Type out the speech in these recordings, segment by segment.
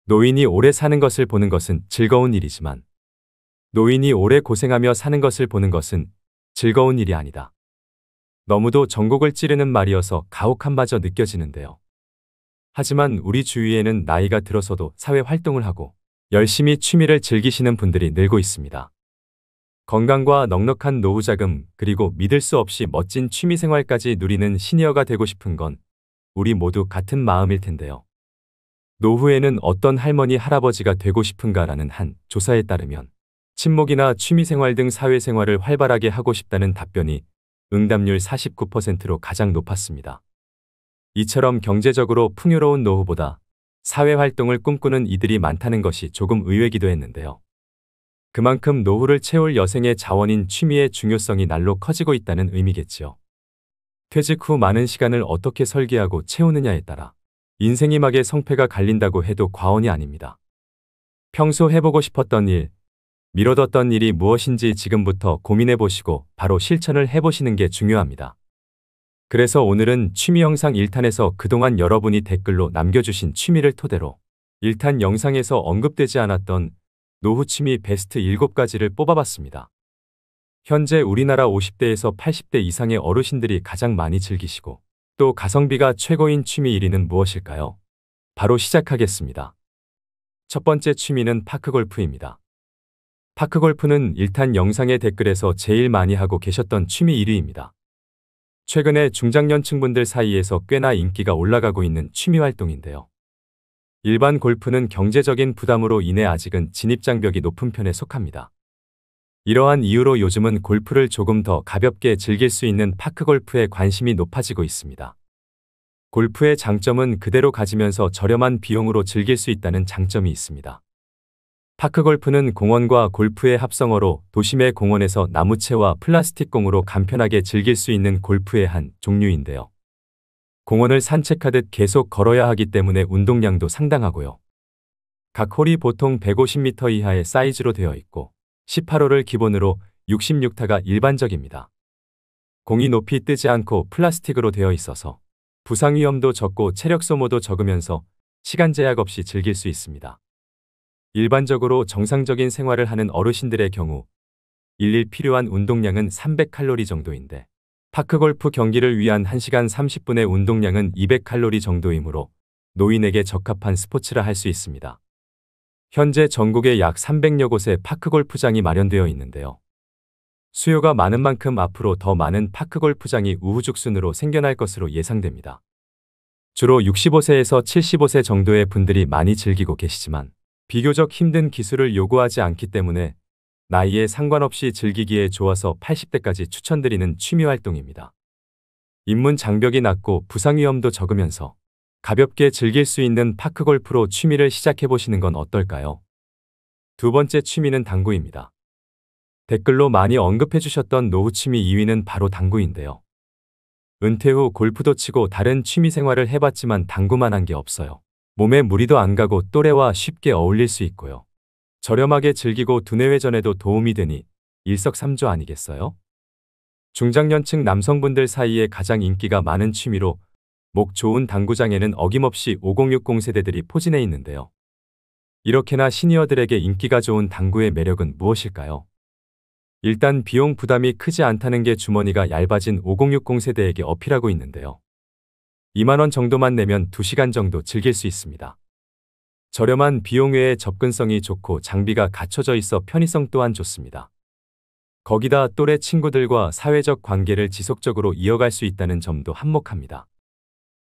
노인이 오래 사는 것을 보는 것은 즐거운 일이지만 노인이 오래 고생하며 사는 것을 보는 것은 즐거운 일이 아니다. 너무도 전곡을 찌르는 말이어서 가혹함마저 느껴지는데요. 하지만 우리 주위에는 나이가 들어서도 사회 활동을 하고 열심히 취미를 즐기시는 분들이 늘고 있습니다. 건강과 넉넉한 노후 자금, 그리고 믿을 수 없이 멋진 취미 생활까지 누리는 시니어가 되고 싶은 건 우리 모두 같은 마음일 텐데요. 노후에는 어떤 할머니, 할아버지가 되고 싶은가라는 한 조사에 따르면 친목이나 취미생활 등 사회생활을 활발하게 하고 싶다는 답변이 응답률 49%로 가장 높았습니다. 이처럼 경제적으로 풍요로운 노후보다 사회활동을 꿈꾸는 이들이 많다는 것이 조금 의외기도 했는데요. 그만큼 노후를 채울 여생의 자원인 취미의 중요성이 날로 커지고 있다는 의미겠지요. 퇴직 후 많은 시간을 어떻게 설계하고 채우느냐에 따라 인생이 막의 성패가 갈린다고 해도 과언이 아닙니다. 평소 해보고 싶었던 일, 미뤄뒀던 일이 무엇인지 지금부터 고민해보시고 바로 실천을 해보시는 게 중요합니다. 그래서 오늘은 취미 영상 1탄에서 그동안 여러분이 댓글로 남겨주신 취미를 토대로 1탄 영상에서 언급되지 않았던 노후 취미 베스트 7가지를 뽑아봤습니다. 현재 우리나라 50대에서 80대 이상의 어르신들이 가장 많이 즐기시고 또 가성비가 최고인 취미 1위는 무엇일까요? 바로 시작하겠습니다. 첫 번째 취미는 파크골프입니다. 파크골프는 1탄 영상의 댓글에서 제일 많이 하고 계셨던 취미 1위입니다. 최근에 중장년층분들 사이에서 꽤나 인기가 올라가고 있는 취미 활동인데요. 일반 골프는 경제적인 부담으로 인해 아직은 진입장벽이 높은 편에 속합니다. 이러한 이유로 요즘은 골프를 조금 더 가볍게 즐길 수 있는 파크골프에 관심이 높아지고 있습니다. 골프의 장점은 그대로 가지면서 저렴한 비용으로 즐길 수 있다는 장점이 있습니다. 파크골프는 공원과 골프의 합성어로 도심의 공원에서 나무채와 플라스틱 공으로 간편하게 즐길 수 있는 골프의 한 종류인데요. 공원을 산책하듯 계속 걸어야 하기 때문에 운동량도 상당하고요. 각 홀이 보통 150m 이하의 사이즈로 되어 있고 18홀을 기본으로 66타가 일반적입니다. 공이 높이 뜨지 않고 플라스틱으로 되어 있어서 부상 위험도 적고 체력 소모도 적으면서 시간 제약 없이 즐길 수 있습니다. 일반적으로 정상적인 생활을 하는 어르신들의 경우 일일 필요한 운동량은 300칼로리 정도인데 파크골프 경기를 위한 1시간 30분의 운동량은 200칼로리 정도이므로 노인에게 적합한 스포츠라 할 수 있습니다. 현재 전국에 약 300여 곳의 파크골프장이 마련되어 있는데요. 수요가 많은 만큼 앞으로 더 많은 파크골프장이 우후죽순으로 생겨날 것으로 예상됩니다. 주로 65세에서 75세 정도의 분들이 많이 즐기고 계시지만 비교적 힘든 기술을 요구하지 않기 때문에 나이에 상관없이 즐기기에 좋아서 80대까지 추천드리는 취미 활동입니다. 입문 장벽이 낮고 부상 위험도 적으면서 가볍게 즐길 수 있는 파크골프로 취미를 시작해보시는 건 어떨까요? 두 번째 취미는 당구입니다. 댓글로 많이 언급해주셨던 노후 취미 2위는 바로 당구인데요. 은퇴 후 골프도 치고 다른 취미 생활을 해봤지만 당구만 한 게 없어요. 몸에 무리도 안 가고 또래와 쉽게 어울릴 수 있고요. 저렴하게 즐기고 두뇌회전에도 도움이 되니 일석삼조 아니겠어요? 중장년층 남성분들 사이에 가장 인기가 많은 취미로 목 좋은 당구장에는 어김없이 5060 세대들이 포진해 있는데요. 이렇게나 시니어들에게 인기가 좋은 당구의 매력은 무엇일까요? 일단 비용 부담이 크지 않다는 게 주머니가 얇아진 5060 세대에게 어필하고 있는데요. 2만 원 정도만 내면 2시간 정도 즐길 수 있습니다. 저렴한 비용 외에 접근성이 좋고 장비가 갖춰져 있어 편의성 또한 좋습니다. 거기다 또래 친구들과 사회적 관계를 지속적으로 이어갈 수 있다는 점도 한몫합니다.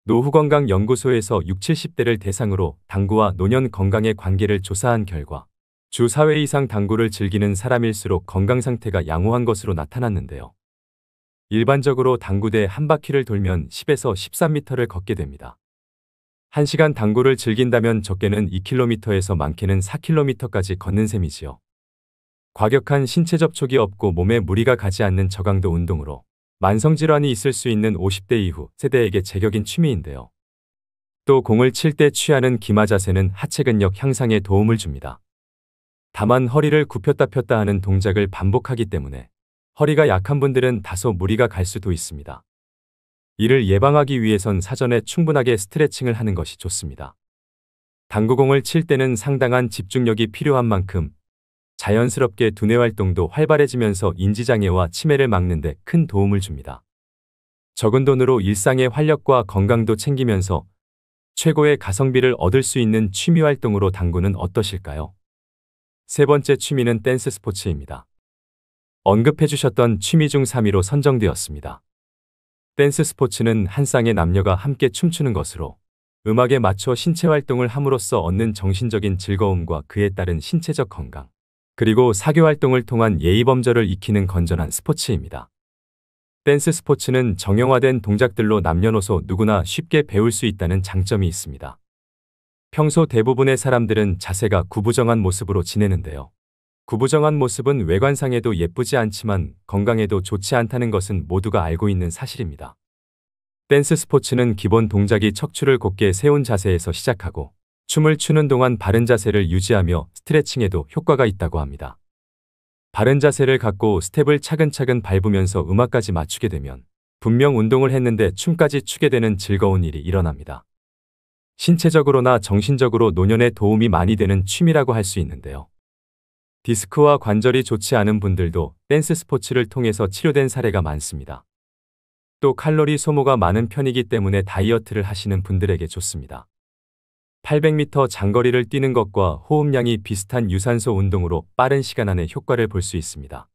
노후건강연구소에서 60, 70대를 대상으로 당구와 노년 건강의 관계를 조사한 결과 주 4회 이상 당구를 즐기는 사람일수록 건강 상태가 양호한 것으로 나타났는데요. 일반적으로 당구대 한 바퀴를 돌면 10에서 13m를 걷게 됩니다. 1시간 당구를 즐긴다면 적게는 2km에서 많게는 4km까지 걷는 셈이지요. 과격한 신체 접촉이 없고 몸에 무리가 가지 않는 저강도 운동으로 만성질환이 있을 수 있는 50대 이후 세대에게 제격인 취미인데요. 또 공을 칠 때 취하는 기마 자세는 하체 근력 향상에 도움을 줍니다. 다만 허리를 굽혔다 폈다 하는 동작을 반복하기 때문에 허리가 약한 분들은 다소 무리가 갈 수도 있습니다. 이를 예방하기 위해선 사전에 충분하게 스트레칭을 하는 것이 좋습니다. 당구공을 칠 때는 상당한 집중력이 필요한 만큼 자연스럽게 두뇌 활동도 활발해지면서 인지장애와 치매를 막는 데 큰 도움을 줍니다. 적은 돈으로 일상의 활력과 건강도 챙기면서 최고의 가성비를 얻을 수 있는 취미 활동으로 당구는 어떠실까요? 세 번째 취미는 댄스 스포츠입니다. 언급해 주셨던 취미 중 3위로 선정되었습니다. 댄스 스포츠는 한 쌍의 남녀가 함께 춤추는 것으로 음악에 맞춰 신체 활동을 함으로써 얻는 정신적인 즐거움과 그에 따른 신체적 건강, 그리고 사교 활동을 통한 예의 범절을 익히는 건전한 스포츠입니다. 댄스 스포츠는 정형화된 동작들로 남녀노소 누구나 쉽게 배울 수 있다는 장점이 있습니다. 평소 대부분의 사람들은 자세가 구부정한 모습으로 지내는데요. 구부정한 모습은 외관상에도 예쁘지 않지만 건강에도 좋지 않다는 것은 모두가 알고 있는 사실입니다. 댄스 스포츠는 기본 동작이 척추를 곧게 세운 자세에서 시작하고 춤을 추는 동안 바른 자세를 유지하며 스트레칭에도 효과가 있다고 합니다. 바른 자세를 갖고 스텝을 차근차근 밟으면서 음악까지 맞추게 되면 분명 운동을 했는데 춤까지 추게 되는 즐거운 일이 일어납니다. 신체적으로나 정신적으로 노년에 도움이 많이 되는 취미라고 할 수 있는데요. 디스크와 관절이 좋지 않은 분들도 댄스 스포츠를 통해서 치료된 사례가 많습니다. 또 칼로리 소모가 많은 편이기 때문에 다이어트를 하시는 분들에게 좋습니다. 800m 장거리를 뛰는 것과 호흡량이 비슷한 유산소 운동으로 빠른 시간 안에 효과를 볼 수 있습니다.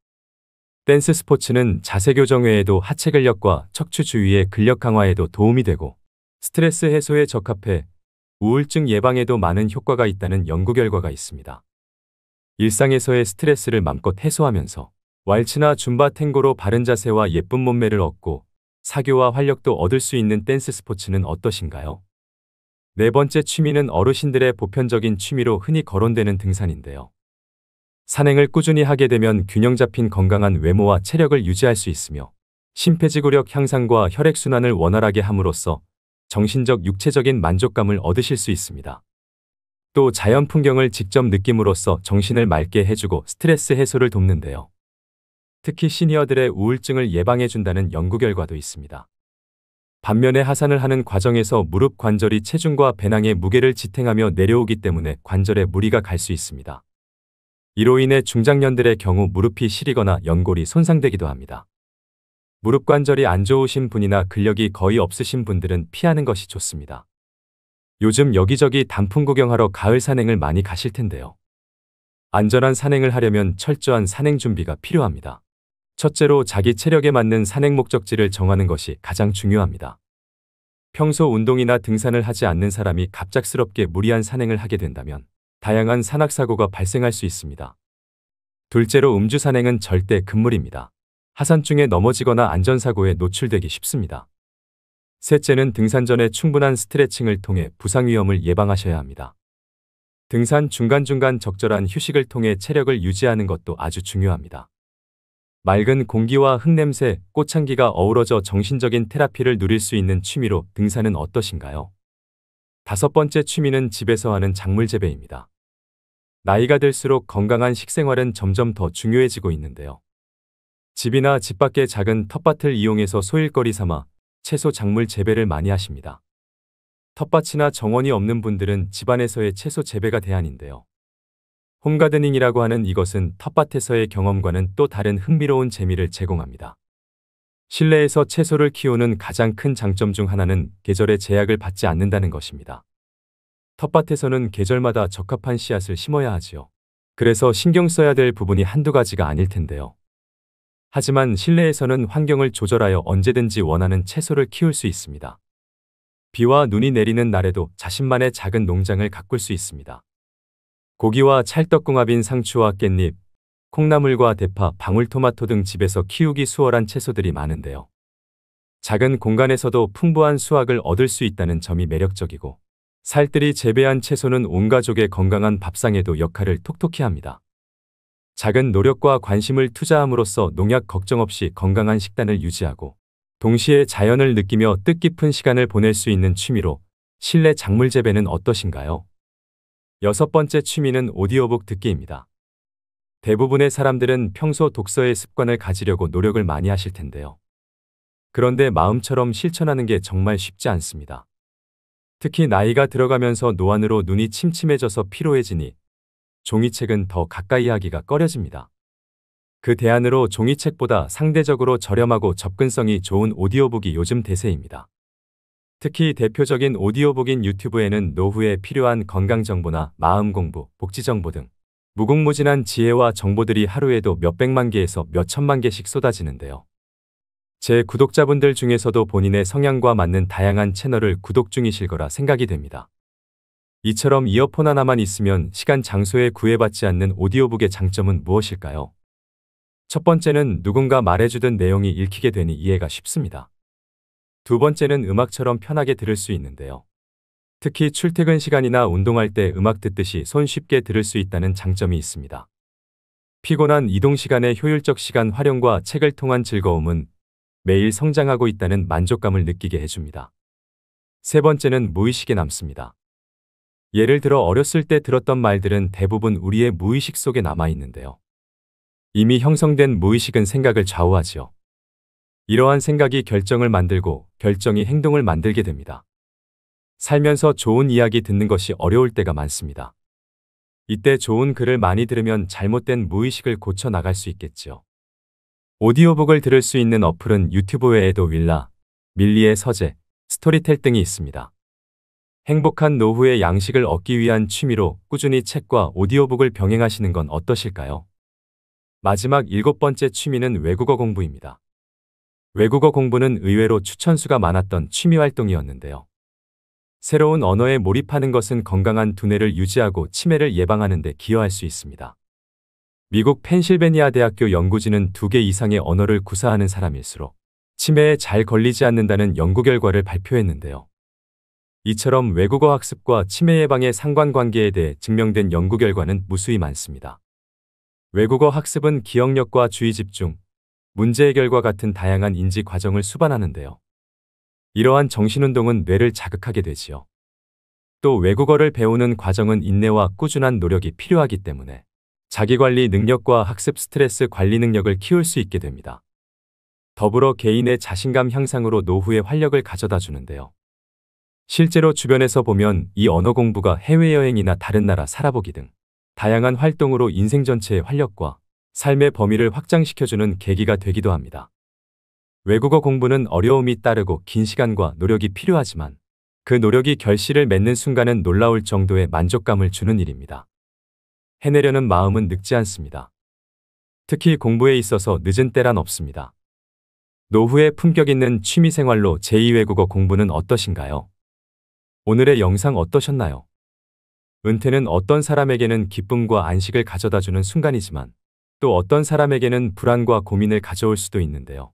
댄스 스포츠는 자세 교정 외에도 하체 근력과 척추 주위의 근력 강화에도 도움이 되고 스트레스 해소에 적합해 우울증 예방에도 많은 효과가 있다는 연구 결과가 있습니다. 일상에서의 스트레스를 맘껏 해소하면서 왈츠나 줌바 탱고로 바른 자세와 예쁜 몸매를 얻고 사교와 활력도 얻을 수 있는 댄스 스포츠는 어떠신가요? 네 번째 취미는 어르신들의 보편적인 취미로 흔히 거론되는 등산인데요. 산행을 꾸준히 하게 되면 균형 잡힌 건강한 외모와 체력을 유지할 수 있으며 심폐지구력 향상과 혈액순환을 원활하게 함으로써 정신적 육체적인 만족감을 얻으실 수 있습니다. 또 자연 풍경을 직접 느낌으로써 정신을 맑게 해주고 스트레스 해소를 돕는데요. 특히 시니어들의 우울증을 예방해준다는 연구 결과도 있습니다. 반면에 하산을 하는 과정에서 무릎 관절이 체중과 배낭의 무게를 지탱하며 내려오기 때문에 관절에 무리가 갈 수 있습니다. 이로 인해 중장년들의 경우 무릎이 시리거나 연골이 손상되기도 합니다. 무릎 관절이 안 좋으신 분이나 근력이 거의 없으신 분들은 피하는 것이 좋습니다. 요즘 여기저기 단풍 구경하러 가을 산행을 많이 가실 텐데요. 안전한 산행을 하려면 철저한 산행 준비가 필요합니다. 첫째로 자기 체력에 맞는 산행 목적지를 정하는 것이 가장 중요합니다. 평소 운동이나 등산을 하지 않는 사람이 갑작스럽게 무리한 산행을 하게 된다면 다양한 산악사고가 발생할 수 있습니다. 둘째로 음주 산행은 절대 금물입니다. 하산 중에 넘어지거나 안전사고에 노출되기 쉽습니다. 셋째는 등산 전에 충분한 스트레칭을 통해 부상 위험을 예방하셔야 합니다. 등산 중간중간 적절한 휴식을 통해 체력을 유지하는 것도 아주 중요합니다. 맑은 공기와 흙냄새, 꽃향기가 어우러져 정신적인 테라피를 누릴 수 있는 취미로 등산은 어떠신가요? 다섯 번째 취미는 집에서 하는 작물 재배입니다. 나이가 들수록 건강한 식생활은 점점 더 중요해지고 있는데요. 집이나 집 밖의 작은 텃밭을 이용해서 소일거리 삼아 채소 작물 재배를 많이 하십니다. 텃밭이나 정원이 없는 분들은 집안에서의 채소 재배가 대안인데요. 홈가드닝이라고 하는 이것은 텃밭에서의 경험과는 또 다른 흥미로운 재미를 제공합니다. 실내에서 채소를 키우는 가장 큰 장점 중 하나는 계절의 제약을 받지 않는다는 것입니다. 텃밭에서는 계절마다 적합한 씨앗을 심어야 하지요. 그래서 신경 써야 될 부분이 한두 가지가 아닐 텐데요. 하지만 실내에서는 환경을 조절하여 언제든지 원하는 채소를 키울 수 있습니다. 비와 눈이 내리는 날에도 자신만의 작은 농장을 가꿀 수 있습니다. 고기와 찰떡궁합인 상추와 깻잎, 콩나물과 대파, 방울토마토 등 집에서 키우기 수월한 채소들이 많은데요. 작은 공간에서도 풍부한 수확을 얻을 수 있다는 점이 매력적이고 살뜰히 재배한 채소는 온 가족의 건강한 밥상에도 역할을 톡톡히 합니다. 작은 노력과 관심을 투자함으로써 농약 걱정 없이 건강한 식단을 유지하고 동시에 자연을 느끼며 뜻깊은 시간을 보낼 수 있는 취미로 실내 작물 재배는 어떠신가요? 여섯 번째 취미는 오디오북 듣기입니다. 대부분의 사람들은 평소 독서의 습관을 가지려고 노력을 많이 하실 텐데요. 그런데 마음처럼 실천하는 게 정말 쉽지 않습니다. 특히 나이가 들어가면서 노안으로 눈이 침침해져서 피로해지니 종이책은 더 가까이 하기가 꺼려집니다. 그 대안으로 종이책보다 상대적으로 저렴하고 접근성이 좋은 오디오북이 요즘 대세입니다. 특히 대표적인 오디오북인 유튜브에는 노후에 필요한 건강정보나 마음공부, 복지정보 등 무궁무진한 지혜와 정보들이 하루에도 몇백만 개에서 몇천만 개씩 쏟아지는데요. 제 구독자분들 중에서도 본인의 성향과 맞는 다양한 채널을 구독 중이실 거라 생각이 됩니다. 이처럼 이어폰 하나만 있으면 시간 장소에 구애받지 않는 오디오북의 장점은 무엇일까요? 첫 번째는 누군가 말해주던 내용이 읽히게 되니 이해가 쉽습니다. 두 번째는 음악처럼 편하게 들을 수 있는데요. 특히 출퇴근 시간이나 운동할 때 음악 듣듯이 손쉽게 들을 수 있다는 장점이 있습니다. 피곤한 이동 시간의 효율적 시간 활용과 책을 통한 즐거움은 매일 성장하고 있다는 만족감을 느끼게 해줍니다. 세 번째는 무의식에 남습니다. 예를 들어 어렸을 때 들었던 말들은 대부분 우리의 무의식 속에 남아있는데요. 이미 형성된 무의식은 생각을 좌우하지요. 이러한 생각이 결정을 만들고 결정이 행동을 만들게 됩니다. 살면서 좋은 이야기 듣는 것이 어려울 때가 많습니다. 이때 좋은 글을 많이 들으면 잘못된 무의식을 고쳐 나갈 수 있겠지요. 오디오북을 들을 수 있는 어플은 유튜브 외에도 윌라, 밀리의 서재, 스토리텔 등이 있습니다. 행복한 노후의 양식을 얻기 위한 취미로 꾸준히 책과 오디오북을 병행하시는 건 어떠실까요? 마지막 7번째 취미는 외국어 공부입니다. 외국어 공부는 의외로 추천수가 많았던 취미 활동이었는데요. 새로운 언어에 몰입하는 것은 건강한 두뇌를 유지하고 치매를 예방하는 데 기여할 수 있습니다. 미국 펜실베니아 대학교 연구진은 2개 이상의 언어를 구사하는 사람일수록 치매에 잘 걸리지 않는다는 연구 결과를 발표했는데요. 이처럼 외국어 학습과 치매 예방의 상관관계에 대해 증명된 연구 결과는 무수히 많습니다. 외국어 학습은 기억력과 주의 집중, 문제 해결과 같은 다양한 인지 과정을 수반하는데요. 이러한 정신운동은 뇌를 자극하게 되지요. 또 외국어를 배우는 과정은 인내와 꾸준한 노력이 필요하기 때문에 자기관리 능력과 학습 스트레스 관리 능력을 키울 수 있게 됩니다. 더불어 개인의 자신감 향상으로 노후의 활력을 가져다 주는데요. 실제로 주변에서 보면 이 언어 공부가 해외여행이나 다른 나라 살아보기 등 다양한 활동으로 인생 전체의 활력과 삶의 범위를 확장시켜주는 계기가 되기도 합니다. 외국어 공부는 어려움이 따르고 긴 시간과 노력이 필요하지만 그 노력이 결실을 맺는 순간은 놀라울 정도의 만족감을 주는 일입니다. 해내려는 마음은 늙지 않습니다. 특히 공부에 있어서 늦은 때란 없습니다. 노후에 품격 있는 취미생활로 제2외국어 공부는 어떠신가요? 오늘의 영상 어떠셨나요? 은퇴는 어떤 사람에게는 기쁨과 안식을 가져다주는 순간이지만 또 어떤 사람에게는 불안과 고민을 가져올 수도 있는데요.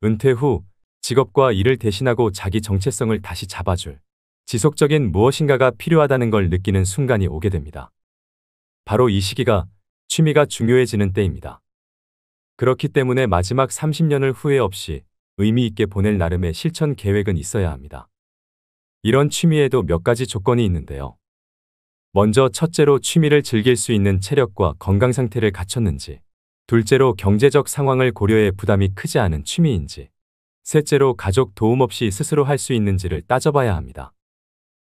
은퇴 후 직업과 일을 대신하고 자기 정체성을 다시 잡아줄 지속적인 무엇인가가 필요하다는 걸 느끼는 순간이 오게 됩니다. 바로 이 시기가 취미가 중요해지는 때입니다. 그렇기 때문에 마지막 30년을 후회 없이 의미 있게 보낼 나름의 실천 계획은 있어야 합니다. 이런 취미에도 몇 가지 조건이 있는데요. 먼저 첫째로 취미를 즐길 수 있는 체력과 건강 상태를 갖췄는지, 둘째로 경제적 상황을 고려해 부담이 크지 않은 취미인지, 셋째로 가족 도움 없이 스스로 할 수 있는지를 따져봐야 합니다.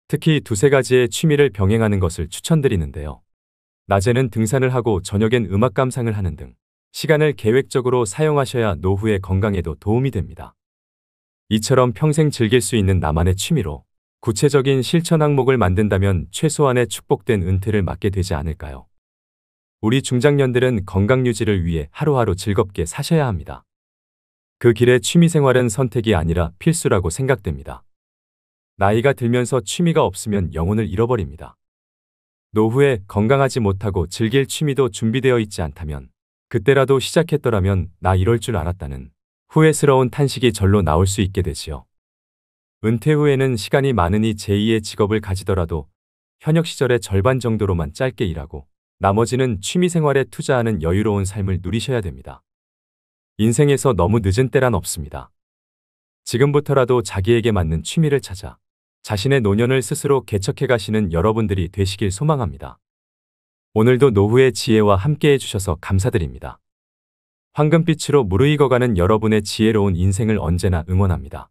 특히 두세 가지의 취미를 병행하는 것을 추천드리는데요. 낮에는 등산을 하고 저녁엔 음악 감상을 하는 등 시간을 계획적으로 사용하셔야 노후의 건강에도 도움이 됩니다. 이처럼 평생 즐길 수 있는 나만의 취미로 구체적인 실천 항목을 만든다면 최소한의 축복된 은퇴를 맞게 되지 않을까요? 우리 중장년들은 건강 유지를 위해 하루하루 즐겁게 사셔야 합니다. 그 길에 취미생활은 선택이 아니라 필수라고 생각됩니다. 나이가 들면서 취미가 없으면 영혼을 잃어버립니다. 노후에 건강하지 못하고 즐길 취미도 준비되어 있지 않다면 그때라도 시작했더라면 나 이럴 줄 알았다는 후회스러운 탄식이 절로 나올 수 있게 되지요. 은퇴 후에는 시간이 많으니 제2의 직업을 가지더라도 현역 시절의 절반 정도로만 짧게 일하고 나머지는 취미생활에 투자하는 여유로운 삶을 누리셔야 됩니다. 인생에서 너무 늦은 때란 없습니다. 지금부터라도 자기에게 맞는 취미를 찾아 자신의 노년을 스스로 개척해 가시는 여러분들이 되시길 소망합니다. 오늘도 노후의 지혜와 함께 해주셔서 감사드립니다. 황금빛으로 무르익어가는 여러분의 지혜로운 인생을 언제나 응원합니다.